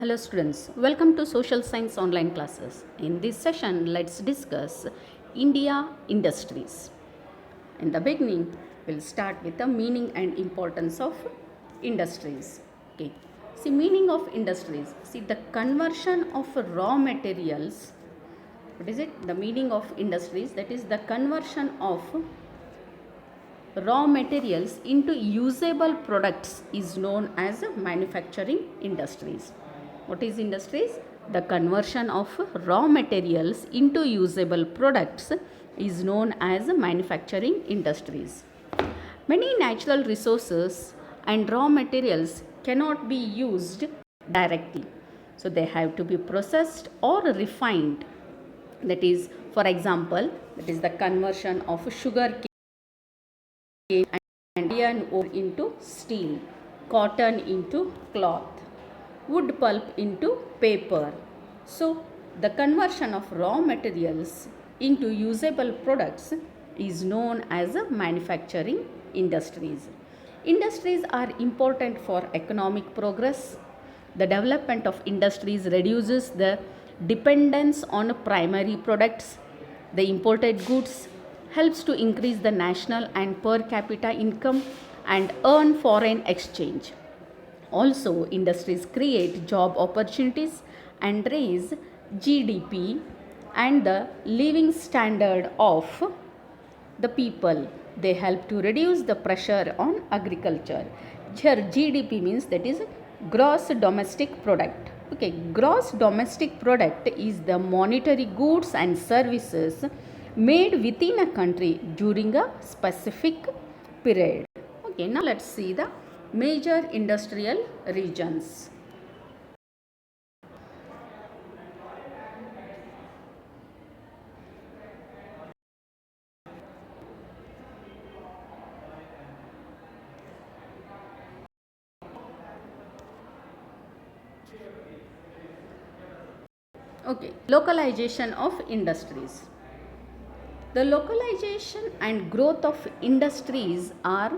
Hello students, welcome to Social Science online classes. In this session, let's discuss India industries. In the beginning, we'll start with the meaning and importance of industries. Okay. See, meaning of industries. See, the conversion of raw materials. What is it? The meaning of industries, that is the conversion of raw materials into usable products is known as manufacturing industries. What is industries? The conversion of raw materials into usable products is known as manufacturing industries. Many natural resources and raw materials cannot be used directly. So they have to be processed or refined. That is, for example, that is the conversion of sugar cane and iron ore into steel, cotton into cloth, wood pulp into paper. So, the conversion of raw materials into usable products is known as manufacturing industries. Industries are important for economic progress. The development of industries reduces the dependence on primary products. The imported goods helps to increase the national and per capita income and earn foreign exchange. Also, industries create job opportunities and raise GDP and the living standard of the people. They help to reduce the pressure on agriculture. Here, GDP means that is gross domestic product. Okay, gross domestic product is the monetary goods and services made within a country during a specific period. Okay, now let's see the major industrial regions. Okay, localization of industries. The localization and growth of industries are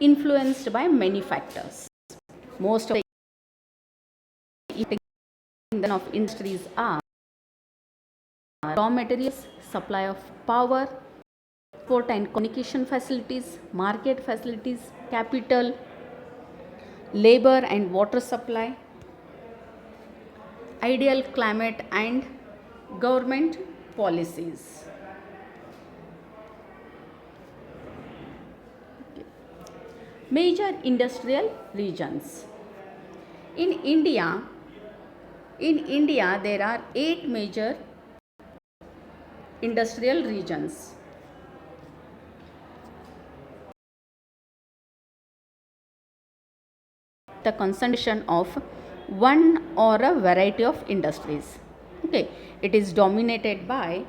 influenced by many factors. Most of the of industries are raw materials, supply of power, port and communication facilities, market facilities, capital, labor and water supply, ideal climate and government policies. Major industrial regions. In India, there are 8 major industrial regions. The concentration of one or a variety of industries. Okay, it is dominated by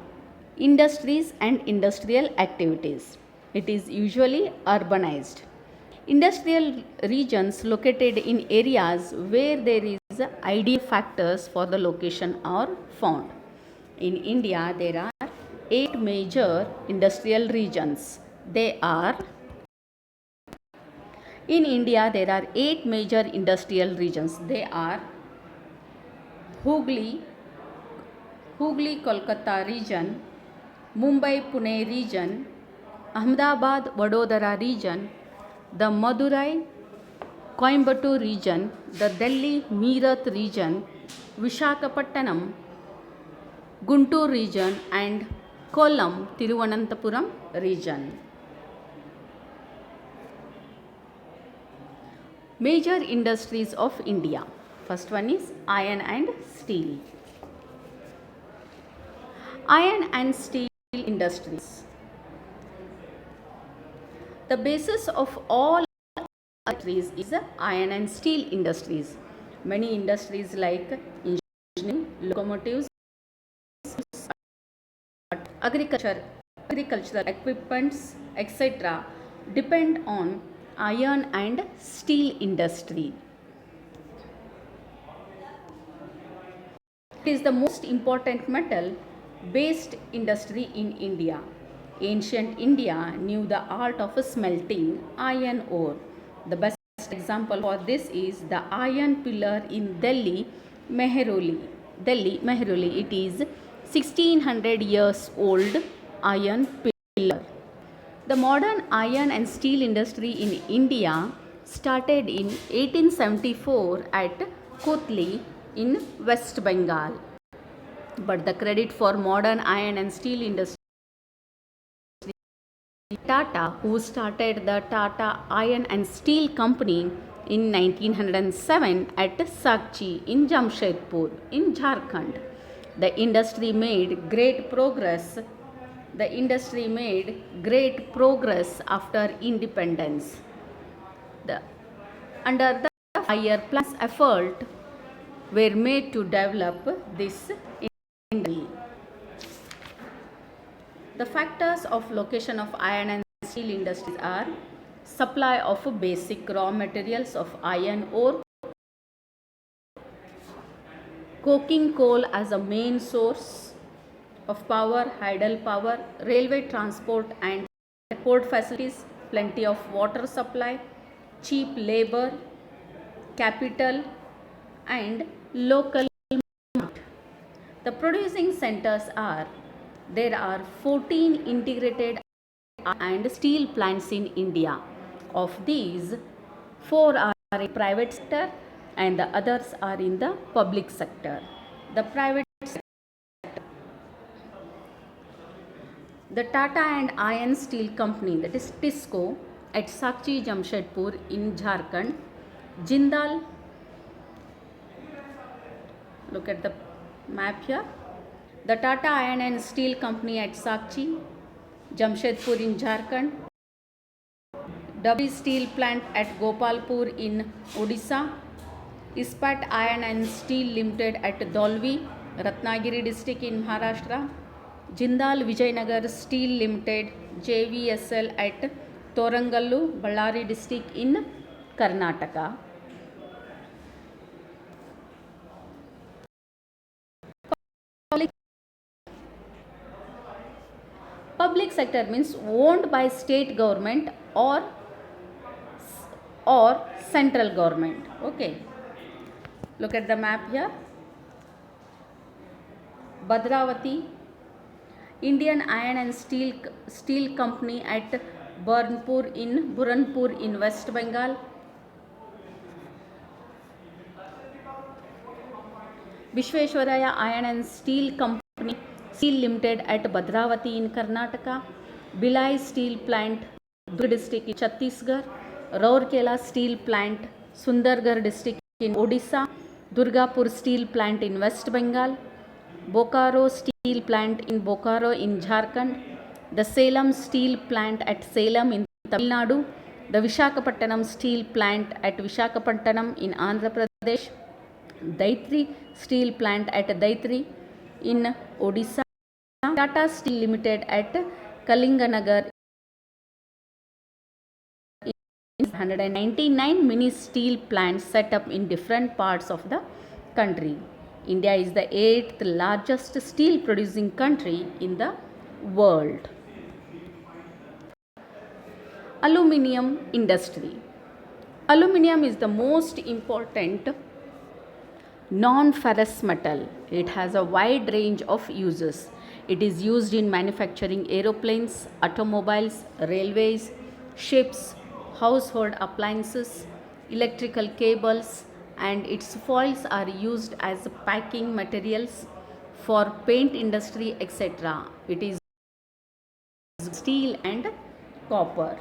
industries and industrial activities. It is usually urbanized. Industrial regions located in areas where there is ideal factors for the location are found. In India, there are 8 major industrial regions. They are In India, there are 8 major industrial regions. They are Hooghly, Kolkata region, Mumbai Pune region, Ahmedabad Vadodara region, the Madurai Coimbatore region, the Delhi Meerut region, Vishakhapatnam, Guntur region, and Kollam Tiruvananthapuram region. Major industries of India. First one is iron and steel. Iron and steel industries. The basis of all industries is the iron and steel industries. Many industries like engineering, locomotives, agricultural equipments, etc. depend on iron and steel industry. It is the most important metal based industry in India. Ancient India knew the art of smelting iron ore. The best example for this is the iron pillar in Delhi Mehroli, Delhi, Mehroli. It is 1600 years old iron pillar. The modern iron and steel industry in India started in 1874 at Kotli in West Bengal. But the credit for modern iron and steel industry Tata, who started the Tata Iron and Steel Company in 1907 at Sakchi in Jamshedpur in Jharkhand. The industry made great progress. The industry made great progress after independence. Under the higher plus effort were made to develop this industry. The factors of location of iron and steel industries are supply of basic raw materials of iron ore, coking coal as a main source of power, hydel power, railway transport and port facilities, plenty of water supply, cheap labor, capital and local market. The producing centers are there are 14 integrated and steel plants in India. Of these, 4 are in private sector and the others are in the public sector. The private sector, the Tata and Iron Steel Company, that is TISCO, at Sakchi Jamshedpur in Jharkhand. Jindal, look at the map here. The Tata Iron and Steel Company at Sakchi, Jamshedpur in Jharkhand. Dabbi Steel Plant at Gopalpur in Odisha. Ispat Iron and Steel Limited at Dolvi, Ratnagiri district in Maharashtra. Jindal Vijayanagar Steel Limited JVSL at Torangallu, Ballari district in Karnataka. Public sector means owned by state government or central government. Okay, look at the map here. Bhadravati, Indian Iron and Steel Company at Burhanpur in West Bengal. Vishveshwaraya Iron and Steel Company Steel Limited at Bhadravati in Karnataka. Bhilai Steel Plant, Durg district in Chhattisgarh. Rourkela Steel Plant, Sundargarh district in Odisha. Durgapur Steel Plant in West Bengal. Bokaro Steel Plant in Bokaro in Jharkhand. The Salem Steel Plant at Salem in Tamil Nadu. The Vishakhapatnam Steel Plant at Vishakhapatnam in Andhra Pradesh. Daitri Steel Plant at Daitri in Odisha. Tata Steel Limited at Kalinganagar. 199 mini steel plants set up in different parts of the country. India is the 8th largest steel producing country in the world. Aluminium industry. Aluminium is the most important non-ferrous metal. It has a wide range of uses. It is used in manufacturing aeroplanes, automobiles, railways, ships, household appliances, electrical cables, and its foils are used as packing materials for paint industry, etc. It is steel and copper.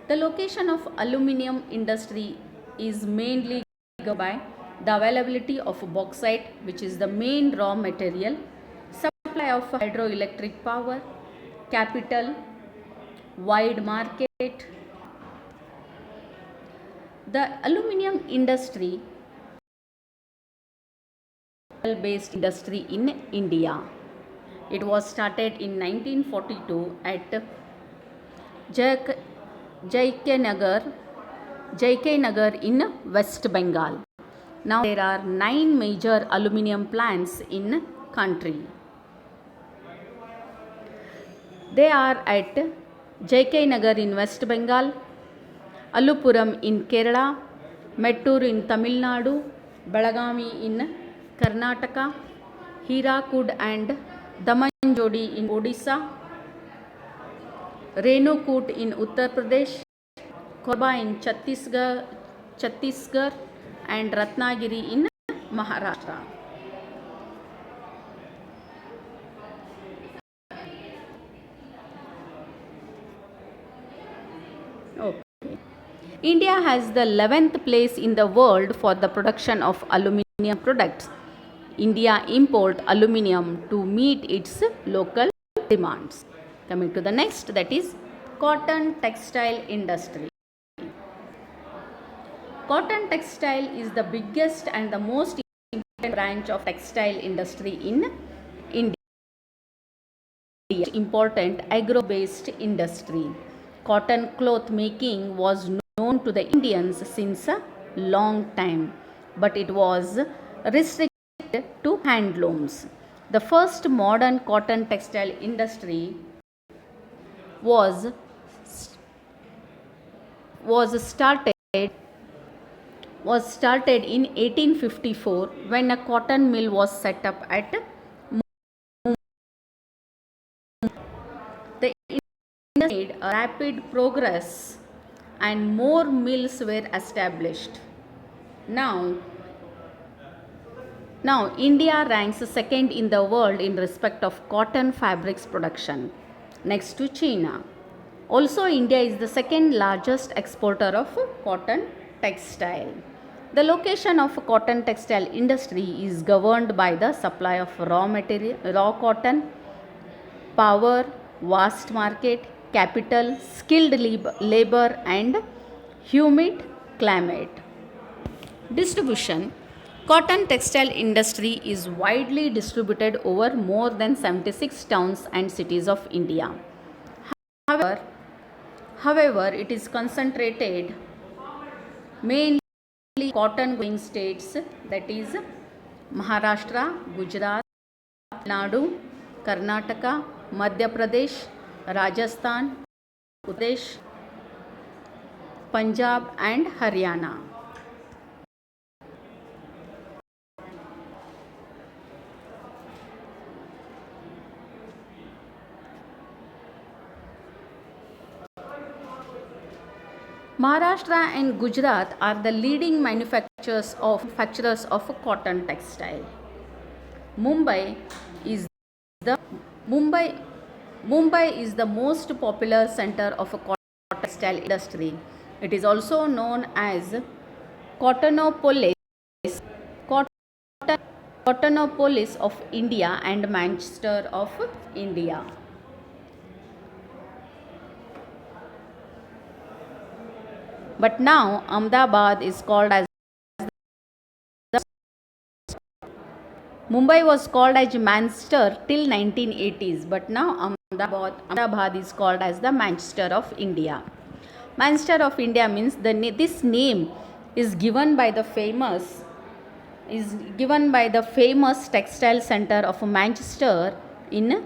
The location of aluminium industry is mainly governed by the availability of bauxite, which is the main raw material, supply of hydroelectric power, capital, wide market. The aluminium industry based industry in India. It was started in 1942 at JK Nagar in West Bengal. Now there are 9 major aluminium plants in country. They are at JK Nagar in West Bengal, Alupuram in Kerala, Mettur in Tamil Nadu, Belagavi in Karnataka, Hirakud and Damanjodi in Odisha, Renukut in Uttar Pradesh, Korba in Chhattisgarh and Ratnagiri in Maharashtra. Okay. India has the 11th place in the world for the production of aluminium products. India import aluminium to meet its local demands. Coming to the next, that is cotton textile industry. Cotton textile is the biggest and the most important branch of textile industry in India. Important agro-based industry. Cotton cloth making was known to the Indians since a long time, but it was restricted to handlooms. The first modern cotton textile industry was started in 1854 when a cotton mill was set up at the industry made a rapid progress and more mills were established. Now India ranks second in the world in respect of cotton fabrics production, next to China. Also, India is the second largest exporter of cotton textile. The location of cotton textile industry is governed by the supply of raw cotton, power, vast market, capital, skilled labor and humid climate. Distribution. Cotton textile industry is widely distributed over more than 76 towns and cities of India. However, it is concentrated mainly cotton growing states, that is Maharashtra, Gujarat, Nadu, Karnataka, Madhya Pradesh, Rajasthan, Uttar Pradesh, Punjab and Haryana. Maharashtra and Gujarat are the leading manufacturers of cotton textile. Mumbai is the most popular center of a cotton textile industry. It is also known as Cottonopolis of India and Manchester of India. But now Ahmedabad is called as Mumbai was called as Manchester till 1980s, but now Ahmedabad is called as the Manchester of India. Manchester of India means this name is given by the famous textile center of Manchester in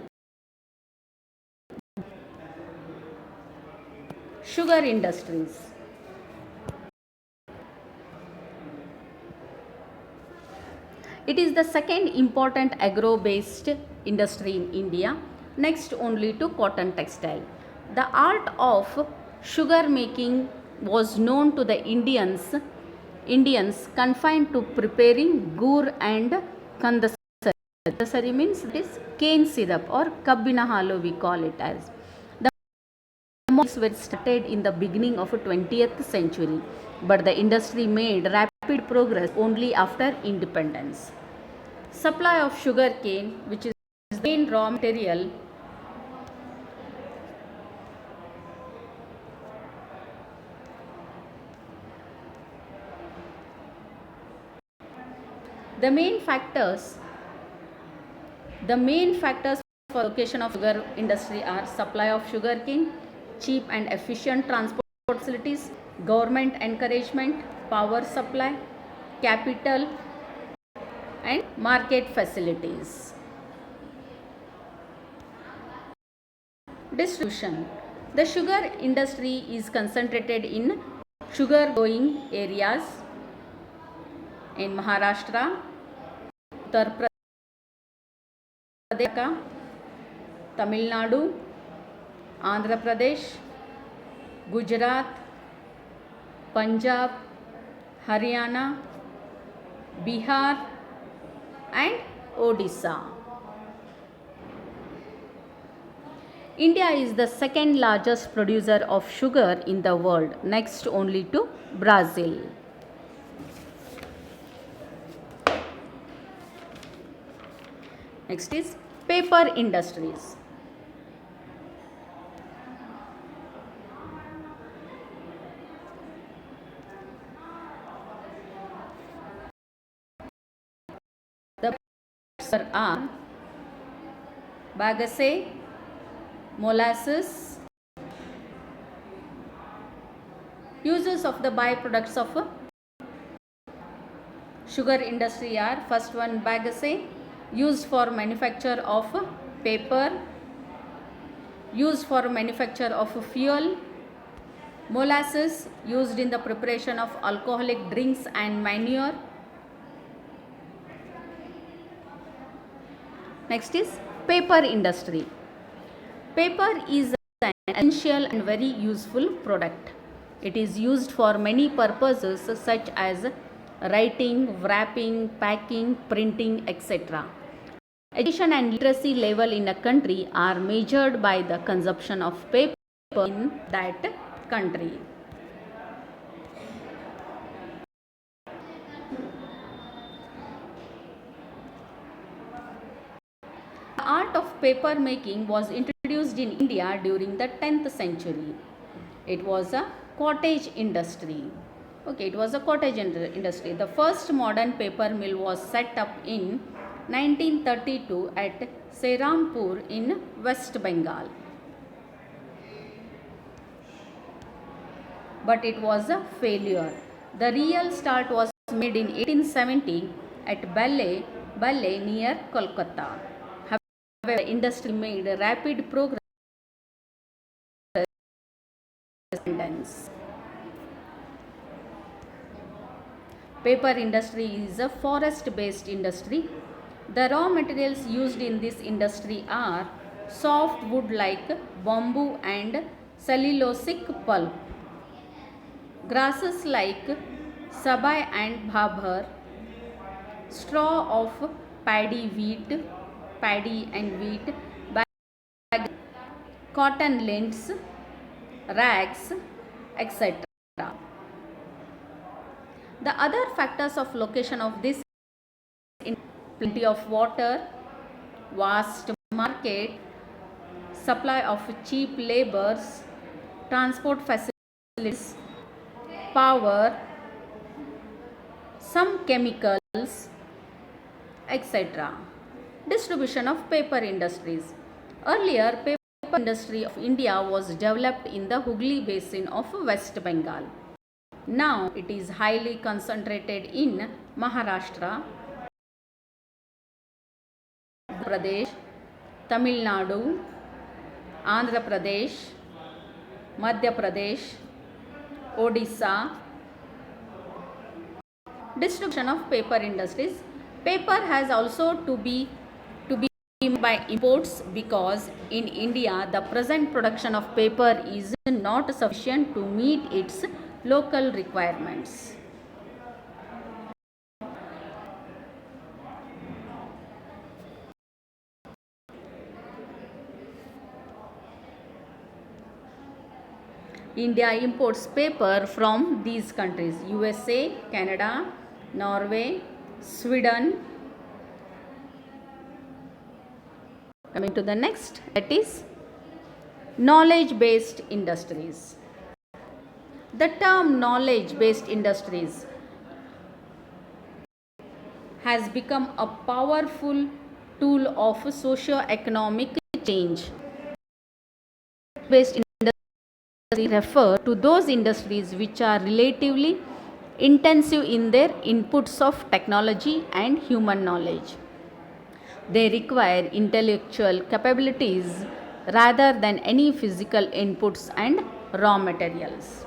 sugar industries. It is the second important agro-based industry in India, next only to cotton textile. The art of sugar making was known to the Indians confined to preparing gur and kandasari. Kandasari means it is cane syrup or kabbina halu we call it as. The models were started in the beginning of the 20th century, but the industry made rapid progress only after independence. Supply of sugar cane, which is the main raw material, the main factors for location of sugar industry are supply of sugar cane, cheap and efficient transport facilities, government encouragement, power supply, capital and market facilities. Distribution. The sugar industry is concentrated in sugar growing areas in Maharashtra, Uttar Pradesh, Tamil Nadu, Andhra Pradesh, Gujarat, Punjab, Haryana, Bihar and Odisha. India is the second largest producer of sugar in the world, next only to Brazil. Next is paper industries. The producers are bagasse, molasses. Uses of the byproducts of sugar industry are: first one, bagasse, used for manufacture of paper, used for manufacture of fuel; molasses, used in the preparation of alcoholic drinks and manure. Next is paper industry. Paper is an essential and very useful product. It is used for many purposes such as writing, wrapping, packing, printing, etc. Education and literacy level in a country are measured by the consumption of paper in that country. The art of paper making was introduced in India during the 10th century. It was a cottage industry. Okay, it was a cottage industry. The first modern paper mill was set up in 1932 at Serampur in West Bengal. But it was a failure. The real start was made in 1870 at Ballet near Kolkata. However, the industry made rapid progress. Paper industry is a forest-based industry. The raw materials used in this industry are soft wood like bamboo and cellulosic pulp, grasses like sabai and bhabhar, straw of paddy and wheat, cotton lints, rags, etc. The other factors of location of this in plenty of water, vast market, supply of cheap laborers, transport facilities, power, some chemicals, etc. Distribution of paper industries. Earlier, paper industry of India was developed in the Hooghly basin of West Bengal. Now it is highly concentrated in Maharashtra, Pradesh, Tamil Nadu, Andhra Pradesh, Madhya Pradesh, Odisha. Distribution of paper industries. Paper has also to be by imports because in India the present production of paper is not sufficient to meet its local requirements. India imports paper from these countries: USA, Canada, Norway, Sweden. Coming to the next, that is knowledge-based industries. The term knowledge-based industries has become a powerful tool of socio-economic change. Based industries refer to those industries which are relatively intensive in their inputs of technology and human knowledge. They require intellectual capabilities rather than any physical inputs and raw materials.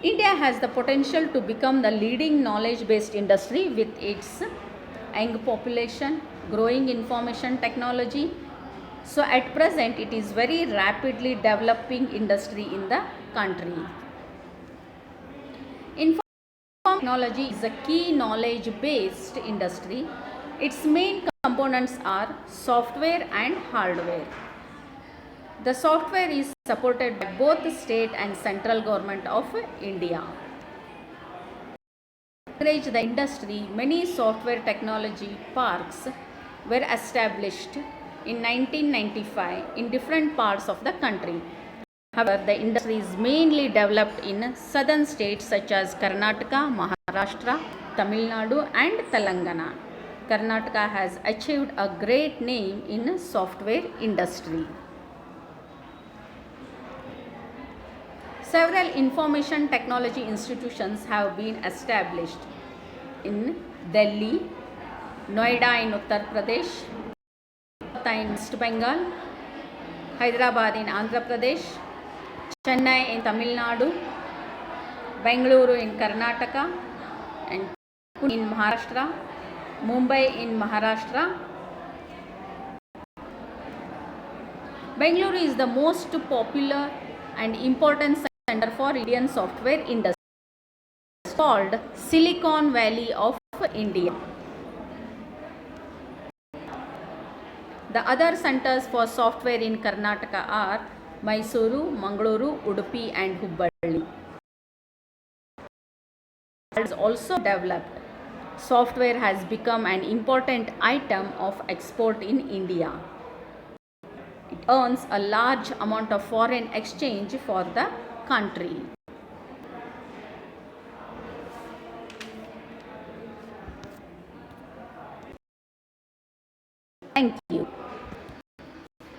India has the potential to become the leading knowledge-based industry with its young population, growing information technology. So at present, it is very rapidly developing industry in the country. Information technology is a key knowledge-based industry. Its main components are software and hardware. The software is supported by both the state and central government of India. To encourage the industry, many software technology parks were established in 1995 in different parts of the country. However, the industry is mainly developed in southern states such as Karnataka, Maharashtra, Tamil Nadu and Telangana. Karnataka has achieved a great name in software industry. Several information technology institutions have been established in Delhi, Noida in Uttar Pradesh, Kolkata in West Bengal, Hyderabad in Andhra Pradesh, Chennai in Tamil Nadu, Bengaluru in Karnataka, and Pune in Maharashtra, Mumbai in Maharashtra. Bengaluru is the most popular and important center for Indian software industry. It's called Silicon Valley of India. The other centers for software in Karnataka are Mysuru, Mangaluru, Udupi and Hubballi. Has also developed. Software has become an important item of export in India. It earns a large amount of foreign exchange for the country. Thank you.